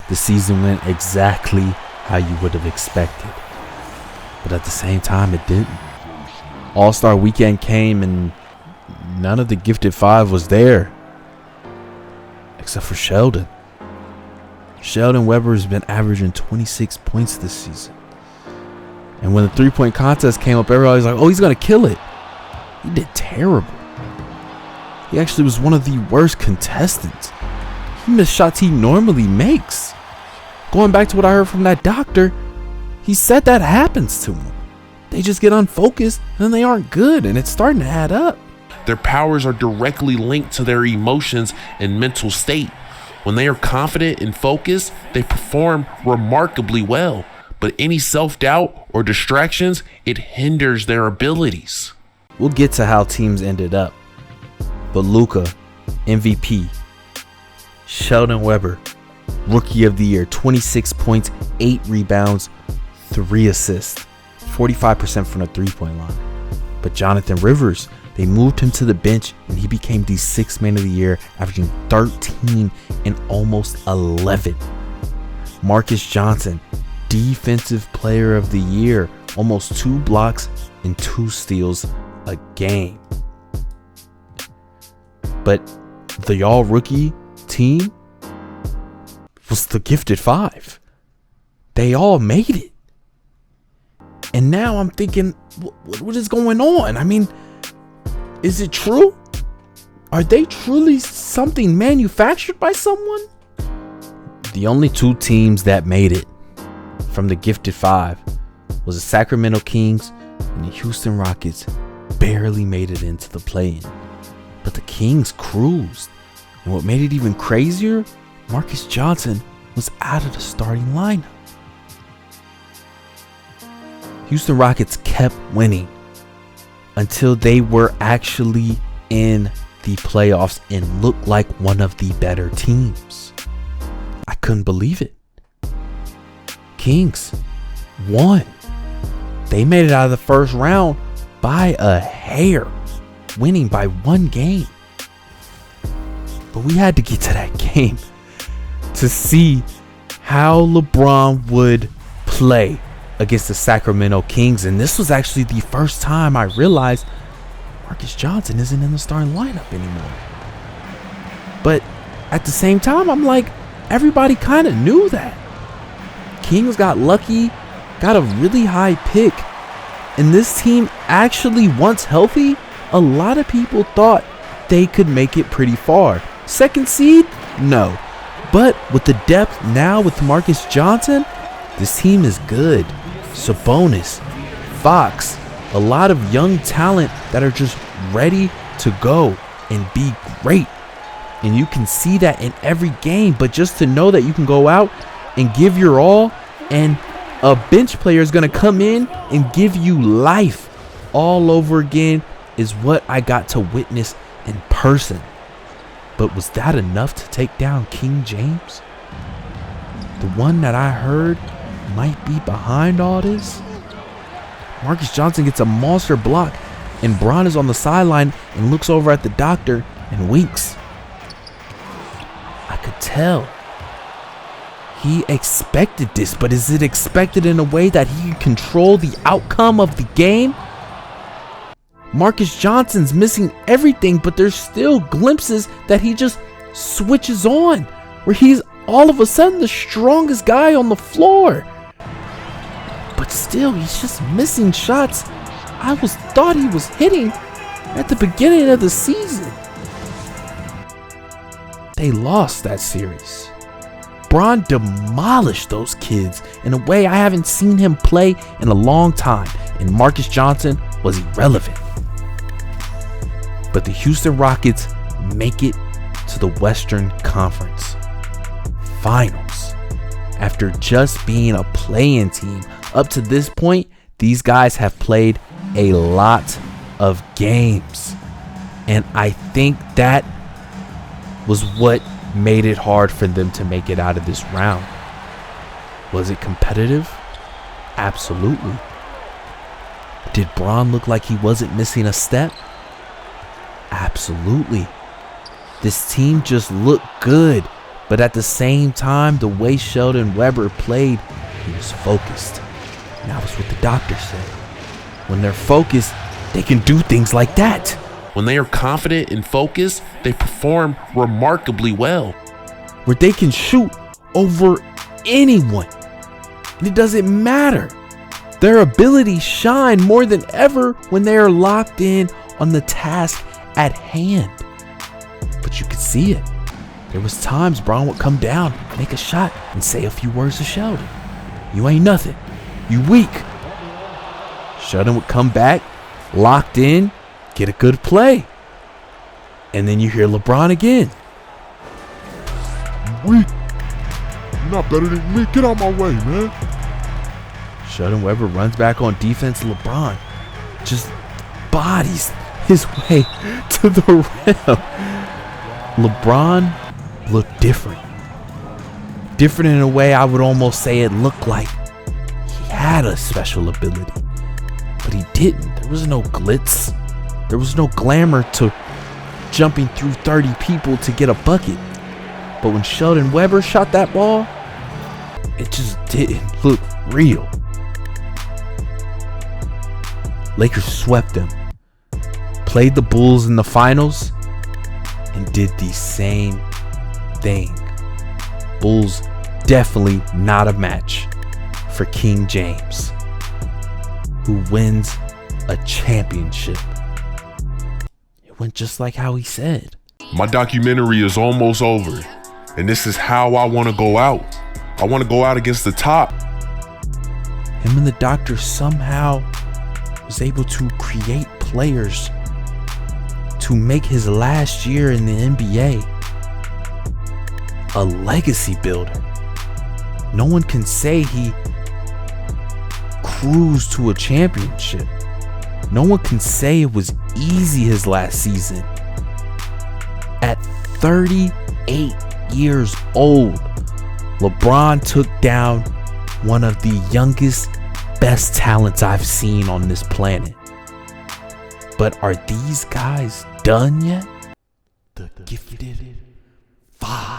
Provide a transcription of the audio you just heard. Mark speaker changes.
Speaker 1: the season went exactly how you would have expected. But at the same time, it didn't. All-Star Weekend came and none of the gifted five was there. Except for Sheldon. Sheldon Weber has been averaging 26 points this season. And when the three-point contest came up, everybody was like, oh, he's going to kill it. He did terrible. He actually was one of the worst contestants. He missed shots he normally makes. Going back to what I heard from that doctor, he said that happens to them. They just get unfocused and then they aren't good, and it's starting to add up.
Speaker 2: Their powers are directly linked to their emotions and mental state. When they are confident and focused, they perform remarkably well. But any self-doubt or distractions, it hinders their abilities.
Speaker 1: We'll get to how teams ended up. But Luka, MVP. Sheldon Weber, Rookie of the Year, 26 points, 8 rebounds, 3 assists, 45% from the three-point line. But Jonathan Rivers, they moved him to the bench and he became the 6th man of the year, averaging 13 and almost 11. Marcus Johnson, Defensive Player of the Year, almost 2 blocks and 2 steals a game. But the all-rookie team was the gifted five. They all made it. And now I'm thinking, what is going on? I mean, is it true? Are they truly something manufactured by someone? The only 2 teams that made it from the gifted five was the Sacramento Kings, and the Houston Rockets barely made it into the play-in. But the Kings cruised. And what made it even crazier, Marcus Johnson was out of the starting lineup. Houston Rockets kept winning until they were actually in the playoffs and looked like one of the better teams. I couldn't believe it. Kings won. They made it out of the first round by a hair, winning by 1 game. But we had to get to that game to see how LeBron would play against the Sacramento Kings. And this was actually the first time I realized Marcus Johnson isn't in the starting lineup anymore. But at the same time, I'm like, everybody kind of knew that. Kings got lucky, got a really high pick. And this team actually, once healthy, a lot of people thought they could make it pretty far. 2nd seed? No. But with the depth now with Marcus Johnson, this team is good. Sabonis, Fox, a lot of young talent that are just ready to go and be great. And you can see that in every game. But just to know that you can go out and give your all, and a bench player is going to come in and give you life all over again, is what I got to witness in person. But was that enough to take down King James? The one that I heard might be behind all this? Marcus Johnson gets a monster block, and Bron is on the sideline and looks over at the doctor and winks. I could tell. He expected this, but is it expected in a way that he can control the outcome of the game? Marcus Johnson's missing everything, but there's still glimpses that he just switches on, where he's all of a sudden the strongest guy on the floor. But still, he's just missing shots I thought he was hitting at the beginning of the season. They lost that series. Bron demolished those kids in a way I haven't seen him play in a long time, and Marcus Johnson was irrelevant. But the Houston Rockets make it to the Western Conference Finals. After just being a play-in team, up to this point, these guys have played a lot of games. And I think that was what made it hard for them to make it out of this round. Was it competitive? Absolutely. Did Bron look like he wasn't missing a step? Absolutely. This team just looked good But at the same time, the way Sheldon Webber played, he was focused. And that was what the doctor said. When they're focused, they can do things like that.
Speaker 2: When they are confident and focused, they perform remarkably well.
Speaker 1: Where they can shoot over anyone. And it doesn't matter. Their abilities shine more than ever when they are locked in on the task at hand. But you could see it. There was times Bron would come down, make a shot, and say a few words to Sheldon. You ain't nothing. You weak. Sheldon would come back, locked in, get a good play. And then you hear LeBron again.
Speaker 3: You weak. You're not better than me. Get out my way, man.
Speaker 1: Sheldon Webber runs back on defense. LeBron just bodies his way to the rim. LeBron looked different. Different in a way I would almost say it looked like he had a special ability. But he didn't. There was no glitz. There was no glamour to jumping through 30 people to get a bucket. But when Sheldon Webber shot that ball, it just didn't look real. Lakers swept them, played the Bulls in the finals, and did the same thing. Bulls definitely not a match for King James, who wins a championship. It went just like how he said.
Speaker 3: My documentary is almost over, and this is how I want to go out. I want to go out against the top.
Speaker 1: Him and the doctor somehow was able to create players to make his last year in the NBA a legacy builder. No one can say he cruised to a championship. No one can say it was easy his last season. At 38 years old, LeBron took down one of the youngest, best talents I've seen on this planet. But are these guys done yet? The Gifted 5.